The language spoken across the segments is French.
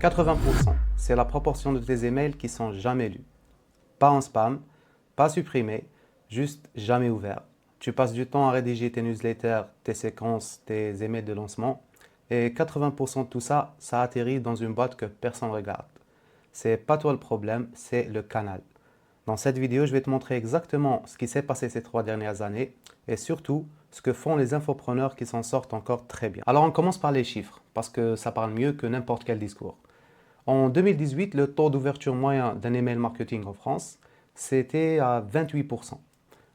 80%, c'est la proportion de tes emails qui sont jamais lus. Pas en spam, pas supprimés, juste jamais ouverts. Tu passes du temps à rédiger tes newsletters, tes séquences, tes emails de lancement et 80% de tout ça, ça atterrit dans une boîte que personne ne regarde. C'est pas toi le problème, c'est le canal. Dans cette vidéo, je vais te montrer exactement ce qui s'est passé ces 3 dernières années et surtout ce que font les infopreneurs qui s'en sortent encore très bien. Alors on commence par les chiffres parce que ça parle mieux que n'importe quel discours. En 2018, le taux d'ouverture moyen d'un email marketing en France, c'était à 28%.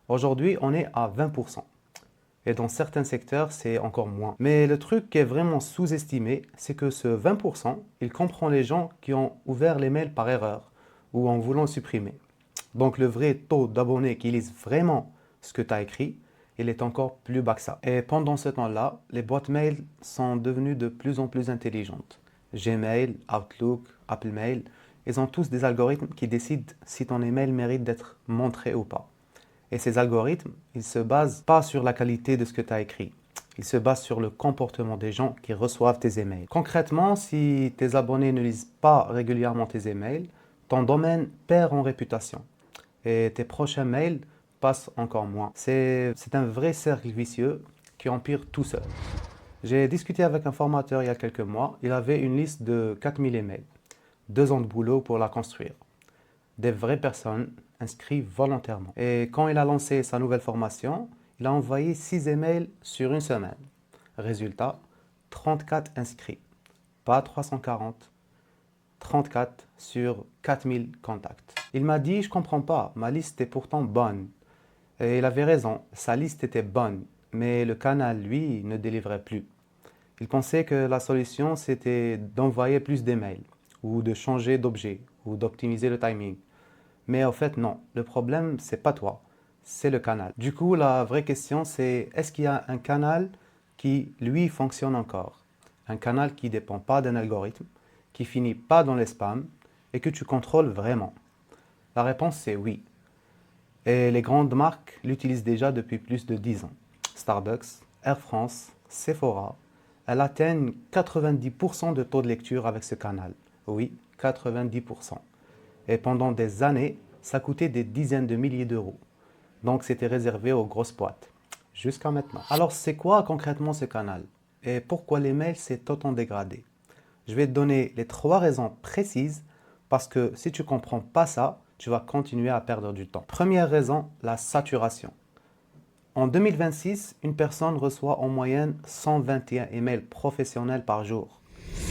Aujourd'hui, on est à 20%. Et dans certains secteurs, c'est encore moins. Mais le truc qui est vraiment sous-estimé, c'est que ce 20%, il comprend les gens qui ont ouvert l'email par erreur ou en voulant le supprimer. Donc le vrai taux d'abonnés qui lisent vraiment ce que tu as écrit, il est encore plus bas que ça. Et pendant ce temps-là, les boîtes mail sont devenues de plus en plus intelligentes. Gmail, Outlook, Apple Mail, ils ont tous des algorithmes qui décident si ton email mérite d'être montré ou pas. Et ces algorithmes, ils se basent pas sur la qualité de ce que tu as écrit. Ils se basent sur le comportement des gens qui reçoivent tes emails. Concrètement, si tes abonnés ne lisent pas régulièrement tes emails, ton domaine perd en réputation. Et tes prochains mails passent encore moins. C'est un vrai cercle vicieux qui empire tout seul. J'ai discuté avec un formateur il y a quelques mois. Il avait une liste de 4000 emails. 2 ans de boulot pour la construire. Des vraies personnes inscrites volontairement. Et quand il a lancé sa nouvelle formation, il a envoyé 6 emails sur une semaine. Résultat, 34 inscrits. Pas 340, 34 sur 4000 contacts. Il m'a dit, je comprends pas, ma liste est pourtant bonne. Et il avait raison, sa liste était bonne, mais le canal, lui, ne délivrait plus. Il pensait que la solution, c'était d'envoyer plus d'emails, ou de changer d'objet, ou d'optimiser le timing. Mais en fait, non. Le problème, c'est pas toi, c'est le canal. Du coup, la vraie question, c'est est-ce qu'il y a un canal qui, lui, fonctionne encore? Un canal qui ne dépend pas d'un algorithme, qui finit pas dans les spams et que tu contrôles vraiment? La réponse, c'est oui. Et les grandes marques l'utilisent déjà depuis plus de 10 ans. Starbucks, Air France, Sephora, elles atteignent 90% de taux de lecture avec ce canal. Oui, 90%. Et pendant des années, ça coûtait des dizaines de milliers d'euros. Donc c'était réservé aux grosses boîtes. Jusqu'à maintenant. Alors c'est quoi concrètement ce canal? Et pourquoi les mails s'est autant dégradé? Je vais te donner les 3 raisons précises parce que si tu ne comprends pas ça, tu vas continuer à perdre du temps. Première raison, la saturation. En 2026, une personne reçoit en moyenne 121 emails professionnels par jour.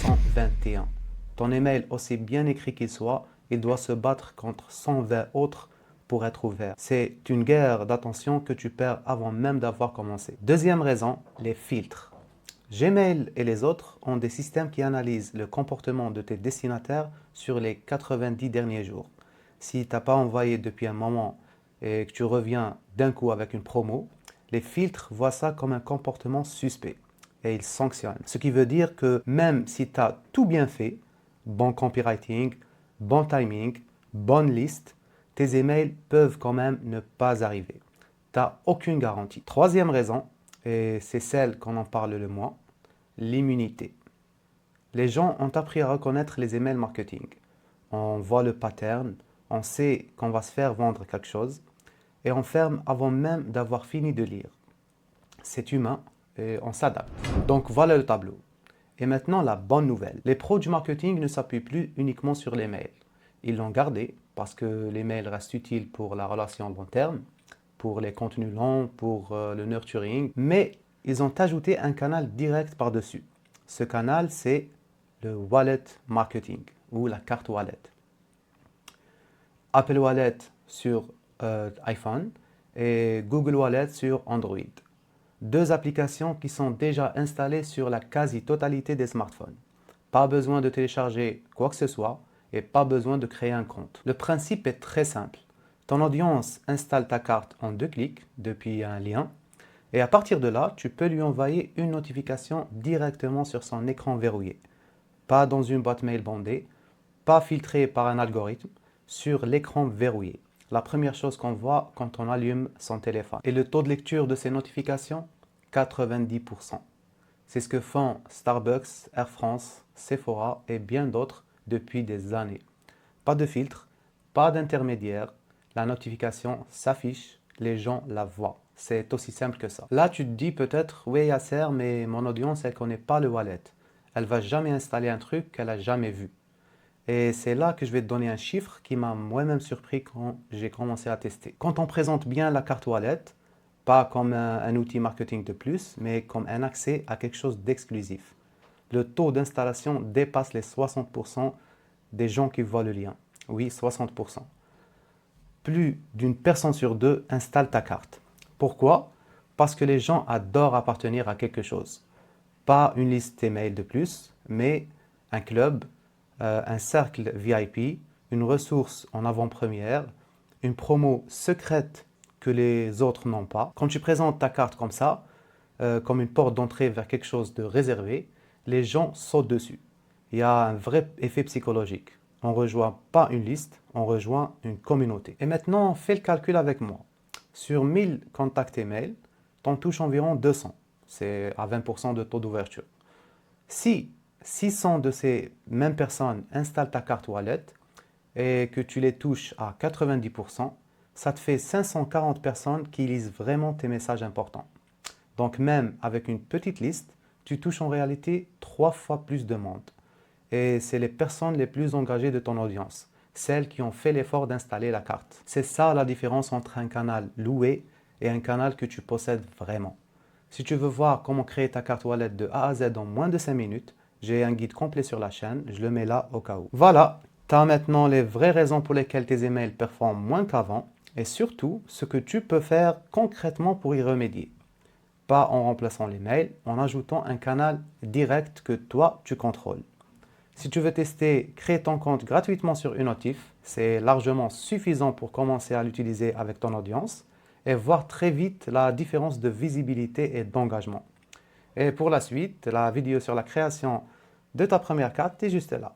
121. Ton email, aussi bien écrit qu'il soit, il doit se battre contre 120 autres pour être ouvert. C'est une guerre d'attention que tu perds avant même d'avoir commencé. Deuxième raison, les filtres. Gmail et les autres ont des systèmes qui analysent le comportement de tes destinataires sur les 90 derniers jours. Si tu n'as pas envoyé depuis un moment et que tu reviens d'un coup avec une promo, les filtres voient ça comme un comportement suspect et ils sanctionnent. Ce qui veut dire que même si tu as tout bien fait, bon copywriting, bon timing, bonne liste, tes emails peuvent quand même ne pas arriver. Tu n'as aucune garantie. Troisième raison, et c'est celle qu'on en parle le moins, l'immunité. Les gens ont appris à reconnaître les emails marketing. On voit le pattern, on sait qu'on va se faire vendre quelque chose et on ferme avant même d'avoir fini de lire. C'est humain et on s'adapte. Donc voilà le tableau. Et maintenant la bonne nouvelle. Les pros du marketing ne s'appuient plus uniquement sur les mails. Ils l'ont gardé parce que les mails restent utiles pour la relation long terme, pour les contenus longs, pour le nurturing, mais ils ont ajouté un canal direct par-dessus. Ce canal, c'est le wallet marketing ou la carte wallet. Apple Wallet sur iPhone et Google Wallet sur Android. 2 applications qui sont déjà installées sur la quasi-totalité des smartphones. Pas besoin de télécharger quoi que ce soit et pas besoin de créer un compte. Le principe est très simple. Ton audience installe ta carte en 2 clics depuis un lien et à partir de là, tu peux lui envoyer une notification directement sur son écran verrouillé. Pas dans une boîte mail bondée, pas filtrée par un algorithme, sur l'écran verrouillé. La première chose qu'on voit quand on allume son téléphone. Et le taux de lecture de ces notifications, 90%. C'est ce que font Starbucks, Air France, Sephora et bien d'autres depuis des années. Pas de filtre, pas d'intermédiaire, la notification s'affiche, les gens la voient. C'est aussi simple que ça. Là, tu te dis peut-être, oui Yasser, mais mon audience, elle ne connaît pas le wallet. Elle va jamais installer un truc qu'elle n'a jamais vu. Et c'est là que je vais te donner un chiffre qui m'a moi-même surpris quand j'ai commencé à tester. Quand on présente bien la carte wallet, pas comme un outil marketing de plus, mais comme un accès à quelque chose d'exclusif. Le taux d'installation dépasse les 60% des gens qui voient le lien. Oui, 60%. Plus d'une personne sur deux installe ta carte. Pourquoi? Parce que les gens adorent appartenir à quelque chose. Pas une liste email de plus, mais un club, un cercle VIP, une ressource en avant-première, une promo secrète que les autres n'ont pas. Quand tu présentes ta carte comme ça, comme une porte d'entrée vers quelque chose de réservé, les gens sautent dessus. Il y a un vrai effet psychologique. On ne rejoint pas une liste, on rejoint une communauté. Et maintenant, fais le calcul avec moi. Sur 1000 contacts email, tu en touches environ 200. C'est à 20% de taux d'ouverture. Si 600 de ces mêmes personnes installent ta carte wallet et que tu les touches à 90%, ça te fait 540 personnes qui lisent vraiment tes messages importants. Donc même avec une petite liste, tu touches en réalité 3 fois plus de monde. Et c'est les personnes les plus engagées de ton audience, celles qui ont fait l'effort d'installer la carte. C'est ça la différence entre un canal loué et un canal que tu possèdes vraiment. Si tu veux voir comment créer ta carte wallet de A à Z en moins de 5 minutes, j'ai un guide complet sur la chaîne, je le mets là au cas où. Voilà, tu as maintenant les vraies raisons pour lesquelles tes emails performent moins qu'avant et surtout ce que tu peux faire concrètement pour y remédier. Pas en remplaçant les mails, en ajoutant un canal direct que toi tu contrôles. Si tu veux tester, crée ton compte gratuitement sur Unotif. C'est largement suffisant pour commencer à l'utiliser avec ton audience et voir très vite la différence de visibilité et d'engagement. Et pour la suite, la vidéo sur la création de ta première carte est juste là.